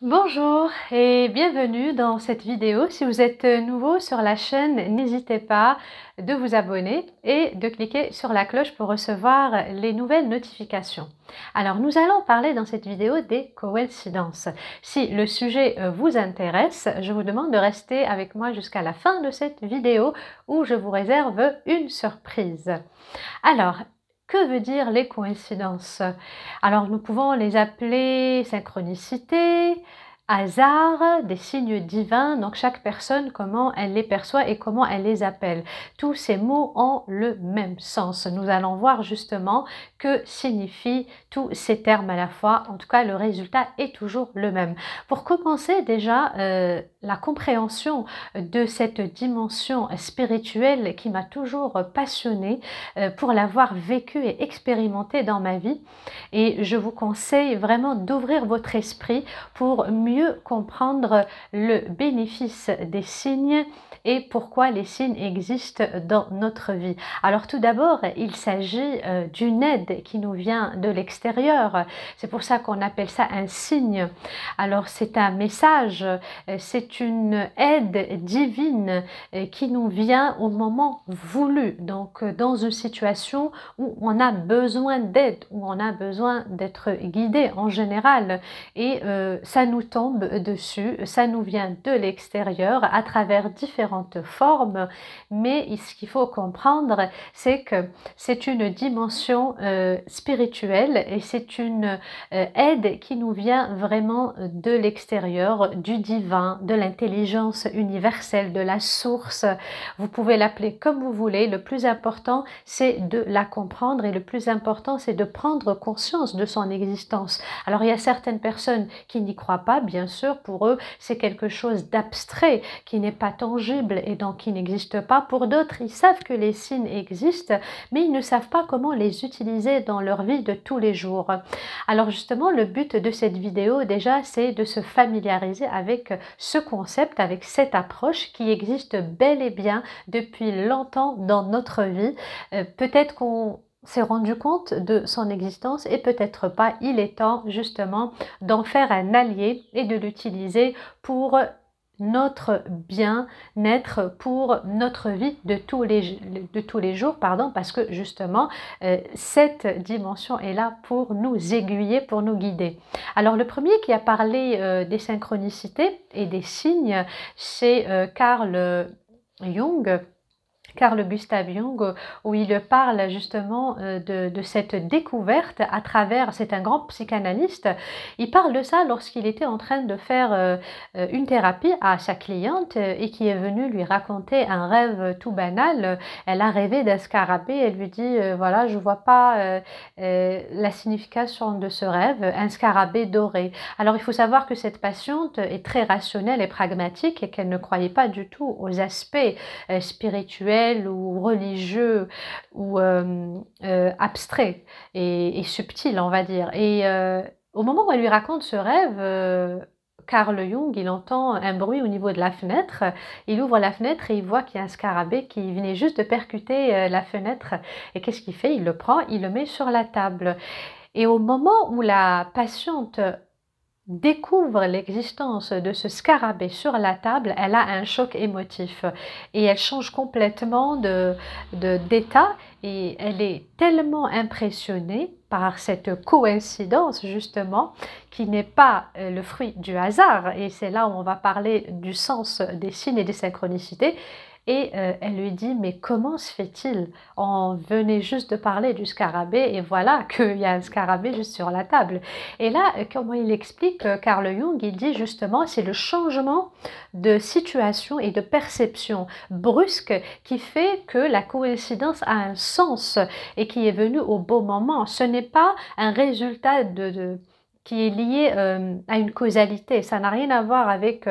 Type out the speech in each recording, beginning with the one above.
Bonjour et bienvenue dans cette vidéo. Si vous êtes nouveau sur la chaîne, n'hésitez pas de vous abonner et de cliquer sur la cloche pour recevoir les nouvelles notifications. Alors, nous allons parler dans cette vidéo des coïncidences. Si le sujet vous intéresse, je vous demande de rester avec moi jusqu'à la fin de cette vidéo où je vous réserve une surprise. Alors, que veut dire les coïncidences? Alors, nous pouvons les appeler synchronicité, hasard, des signes divins, donc chaque personne, comment elle les perçoit et comment elle les appelle. Tous ces mots ont le même sens. Nous allons voir justement que signifient tous ces termes à la fois. En tout cas, le résultat est toujours le même. Pour commencer déjà, la compréhension de cette dimension spirituelle qui m'a toujours passionnée pour l'avoir vécue et expérimentée dans ma vie. Et je vous conseille vraiment d'ouvrir votre esprit pour mieux comprendre le bénéfice des signes et pourquoi les signes existent dans notre vie. Alors tout d'abord, il s'agit d'une aide qui nous vient de l'extérieur. C'est pour ça qu'on appelle ça un signe. Alors c'est un message, c'est une aide divine qui nous vient au moment voulu. Donc dans une situation où on a besoin d'aide, où on a besoin d'être guidé en général. Et ça nous tombe dessus, ça nous vient de l'extérieur à travers différentes formes, mais ce qu'il faut comprendre, c'est que c'est une dimension spirituelle et c'est une aide qui nous vient vraiment de l'extérieur, du divin, de l'intelligence universelle, de la source. Vous pouvez l'appeler comme vous voulez, le plus important c'est de la comprendre et le plus important c'est de prendre conscience de son existence. Alors il y a certaines personnes qui n'y croient pas, bien sûr, pour eux c'est quelque chose d'abstrait, qui n'est pas tangible et donc qui n'existe pas. Pour d'autres, ils savent que les signes existent, mais ils ne savent pas comment les utiliser dans leur vie de tous les jours. Alors justement, le but de cette vidéo déjà, c'est de se familiariser avec ce concept, avec cette approche qui existe bel et bien depuis longtemps dans notre vie. Peut-être qu'on s'est rendu compte de son existence et peut-être pas. Il est temps justement d'en faire un allié et de l'utiliser pour notre bien-être, pour notre vie de tous les jours, pardon, parce que justement cette dimension est là pour nous aiguiller, pour nous guider. Alors le premier qui a parlé des synchronicités et des signes, c'est Carl Jung. Carl Gustav Jung, où il parle justement de cette découverte à travers, c'est un grand psychanalyste, il parle de ça lorsqu'il était en train de faire une thérapie à sa cliente et qui est venue lui raconter un rêve tout banal. Elle a rêvé d'un scarabée, elle lui dit voilà, je vois pas la signification de ce rêve, un scarabée doré. Alors il faut savoir que cette patiente est très rationnelle et pragmatique et qu'elle ne croyait pas du tout aux aspects spirituels ou religieux ou abstraits et subtils, on va dire. Et au moment où elle lui raconte ce rêve, Carl Jung, il entend un bruit au niveau de la fenêtre, il ouvre la fenêtre et il voit qu'il y a un scarabée qui venait juste de percuter la fenêtre. Et qu'est-ce qu'il fait? Il le prend, il le met sur la table. Et au moment où la patiente découvre l'existence de ce scarabée sur la table, elle a un choc émotif et elle change complètement d'état et elle est tellement impressionnée par cette coïncidence justement qui n'est pas le fruit du hasard, et c'est là où on va parler du sens des signes et des synchronicités. Et elle lui dit, mais comment se fait-il? On venait juste de parler du scarabée et voilà qu'il y a un scarabée juste sur la table. Et là, comment il explique, Carl Jung, il dit justement, c'est le changement de situation et de perception brusque qui fait que la coïncidence a un sens et qui est venu au bon moment. Ce n'est pas un résultat qui est lié à une causalité. Ça n'a rien à voir avec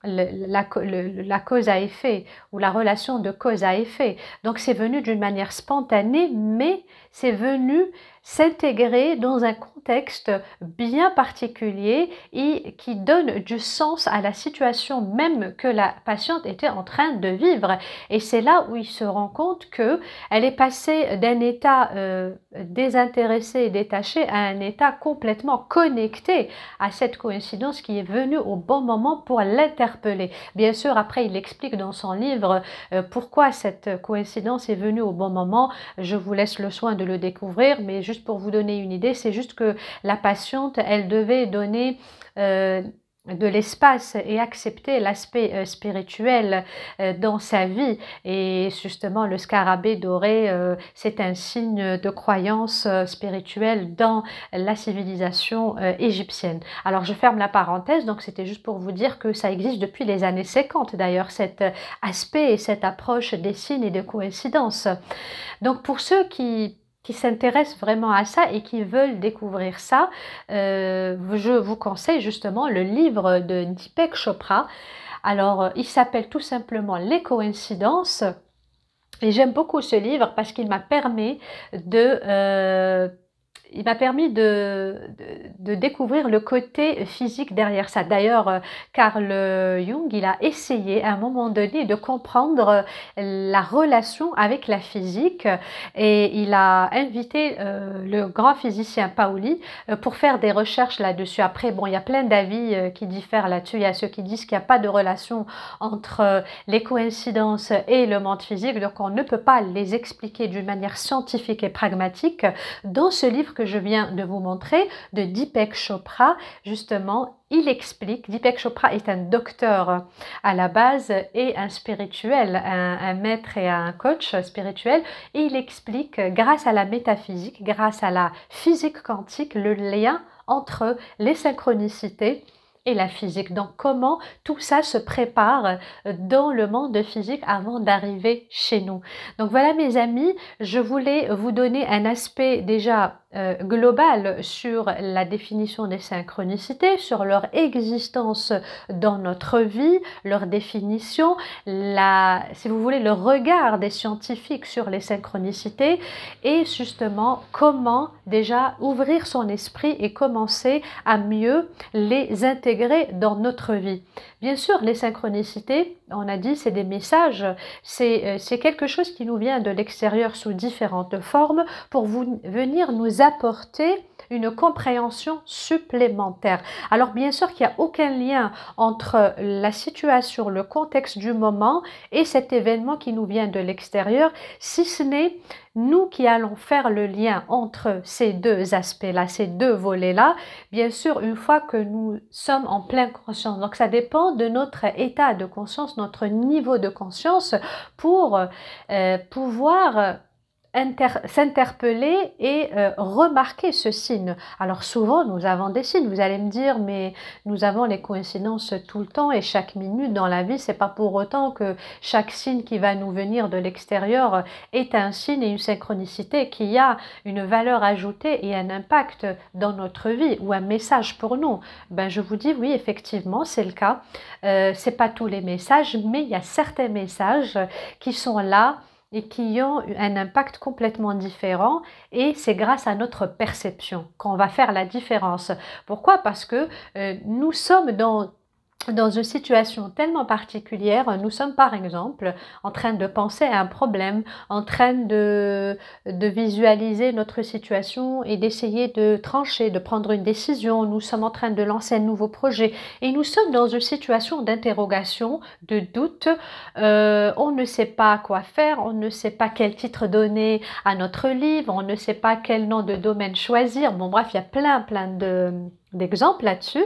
la cause à effet ou la relation de cause à effet. Donc c'est venu d'une manière spontanée, mais c'est venu s'intégrer dans un contexte bien particulier et qui donne du sens à la situation même que la patiente était en train de vivre. Et c'est là où il se rend compte que elle est passée d'un état désintéressé et détaché à un état complètement connecté à cette coïncidence qui est venue au bon moment pour l'interpeller. Bien sûr, après, il explique dans son livre pourquoi cette coïncidence est venue au bon moment. Je vous laisse le soin de le découvrir, mais juste pour vous donner une idée, c'est juste que la patiente, elle devait donner de l'espace et accepter l'aspect spirituel dans sa vie. Et justement, le scarabée doré, c'est un signe de croyance spirituelle dans la civilisation égyptienne. Alors, je ferme la parenthèse, donc c'était juste pour vous dire que ça existe depuis les années 50 d'ailleurs, cet aspect et cette approche des signes et des coïncidences. Donc, pour ceux qui s'intéressent vraiment à ça et qui veulent découvrir ça, je vous conseille justement le livre de Deepak Chopra. Alors, il s'appelle tout simplement Les coïncidences. Et j'aime beaucoup ce livre parce qu'il m'a permis de découvrir le côté physique derrière ça. D'ailleurs, Carl Jung, il a essayé à un moment donné de comprendre la relation avec la physique et il a invité le grand physicien Pauli pour faire des recherches là-dessus. Après, bon, il y a plein d'avis qui diffèrent là-dessus. Il y a ceux qui disent qu'il n'y a pas de relation entre les coïncidences et le monde physique, donc on ne peut pas les expliquer d'une manière scientifique et pragmatique. Dans ce livre que je viens de vous montrer, de Deepak Chopra, justement, il explique, Deepak Chopra est un docteur à la base et un spirituel, un maître et un coach spirituel, et il explique, grâce à la métaphysique, grâce à la physique quantique, le lien entre les synchronicités et la physique. Donc, comment tout ça se prépare dans le monde physique avant d'arriver chez nous. Donc, voilà mes amis, je voulais vous donner un aspect déjà global sur la définition des synchronicités, sur leur existence dans notre vie, leur définition, si vous voulez, le regard des scientifiques sur les synchronicités et justement comment déjà ouvrir son esprit et commencer à mieux les intégrer dans notre vie. Bien sûr, les synchronicités, on a dit, c'est des messages, c'est quelque chose qui nous vient de l'extérieur sous différentes formes pour venir nous apporter une compréhension supplémentaire. Alors bien sûr qu'il n'y a aucun lien entre la situation, le contexte du moment et cet événement qui nous vient de l'extérieur, si ce n'est nous qui allons faire le lien entre ces deux aspects-là, ces deux volets-là, bien sûr, une fois que nous sommes en pleine conscience. Donc, ça dépend de notre état de conscience, notre niveau de conscience pour pouvoir s'interpeller et remarquer ce signe. Alors souvent nous avons des signes, vous allez me dire mais nous avons les coïncidences tout le temps et chaque minute dans la vie, c'est pas pour autant que chaque signe qui va nous venir de l'extérieur est un signe et une synchronicité qui a une valeur ajoutée et un impact dans notre vie ou un message pour nous. Ben je vous dis oui, effectivement c'est le cas, c'est pas tous les messages mais il y a certains messages qui sont là et qui ont un impact complètement différent et c'est grâce à notre perception qu'on va faire la différence. Pourquoi? Parce que nous sommes dans une situation tellement particulière, nous sommes par exemple en train de penser à un problème, en train de visualiser notre situation et d'essayer de trancher, de prendre une décision. Nous sommes en train de lancer un nouveau projet et nous sommes dans une situation d'interrogation, de doute. On ne sait pas quoi faire, on ne sait pas quel titre donner à notre livre, on ne sait pas quel nom de domaine choisir. Bon bref, il y a plein d'exemples là-dessus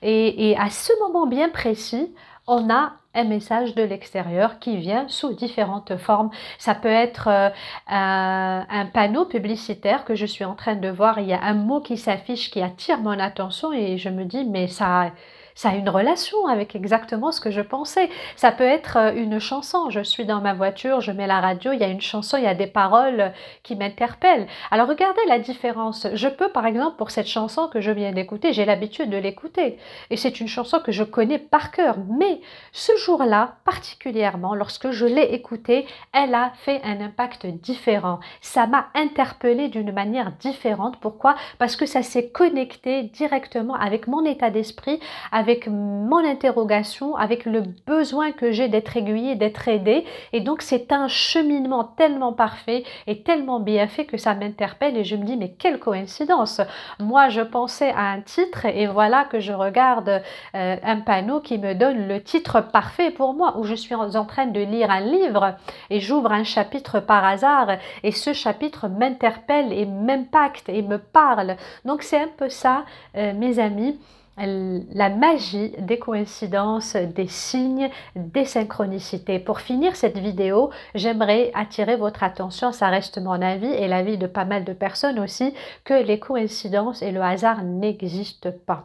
et à ce moment bien précis, on a un message de l'extérieur qui vient sous différentes formes. Ça peut être un panneau publicitaire que je suis en train de voir, il y a un mot qui s'affiche qui attire mon attention et je me dis mais ça Ça a une relation avec exactement ce que je pensais. Ça peut être une chanson. Je suis dans ma voiture, je mets la radio, il y a une chanson, il y a des paroles qui m'interpellent. Alors regardez la différence. Je peux par exemple pour cette chanson que je viens d'écouter, j'ai l'habitude de l'écouter. Et c'est une chanson que je connais par cœur. Mais ce jour-là, particulièrement, lorsque je l'ai écoutée, elle a fait un impact différent. Ça m'a interpellée d'une manière différente. Pourquoi? Parce que ça s'est connecté directement avec mon état d'esprit, avec mon interrogation, avec le besoin que j'ai d'être aiguillée, d'être aidée. Et donc, c'est un cheminement tellement parfait et tellement bien fait que ça m'interpelle et je me dis, mais quelle coïncidence! Moi, je pensais à un titre et voilà que je regarde un panneau qui me donne le titre parfait pour moi, où je suis en train de lire un livre et j'ouvre un chapitre par hasard et ce chapitre m'interpelle et m'impacte et me parle. Donc, c'est un peu ça, mes amis, la magie des coïncidences, des signes, des synchronicités. Pour finir cette vidéo, j'aimerais attirer votre attention, ça reste mon avis et l'avis de pas mal de personnes aussi, que les coïncidences et le hasard n'existent pas.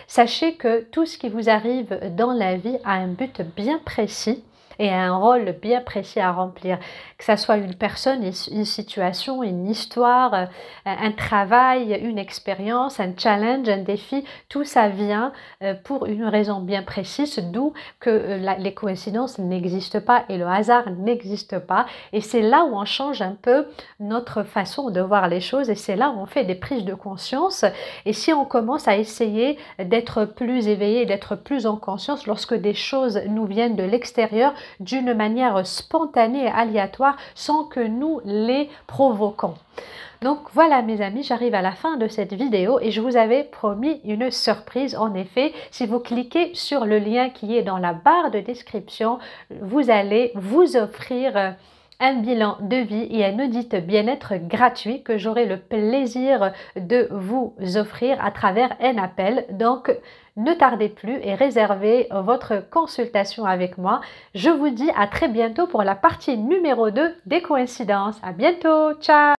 Sachez que tout ce qui vous arrive dans la vie a un but bien précis et un rôle bien précis à remplir, que ça soit une personne, une situation, une histoire, un travail, une expérience, un challenge, un défi, tout ça vient pour une raison bien précise, d'où que les coïncidences n'existent pas et le hasard n'existe pas. Et c'est là où on change un peu notre façon de voir les choses et c'est là où on fait des prises de conscience. Et si on commence à essayer d'être plus éveillé, d'être plus en conscience lorsque des choses nous viennent de l'extérieur, d'une manière spontanée et aléatoire sans que nous les provoquons. Donc voilà mes amis, j'arrive à la fin de cette vidéo et je vous avais promis une surprise. En effet, si vous cliquez sur le lien qui est dans la barre de description, vous allez vous offrir un bilan de vie et un audit bien-être gratuit que j'aurai le plaisir de vous offrir à travers un appel. Donc, ne tardez plus et réservez votre consultation avec moi. Je vous dis à très bientôt pour la partie numéro 2 des coïncidences. À bientôt, ciao!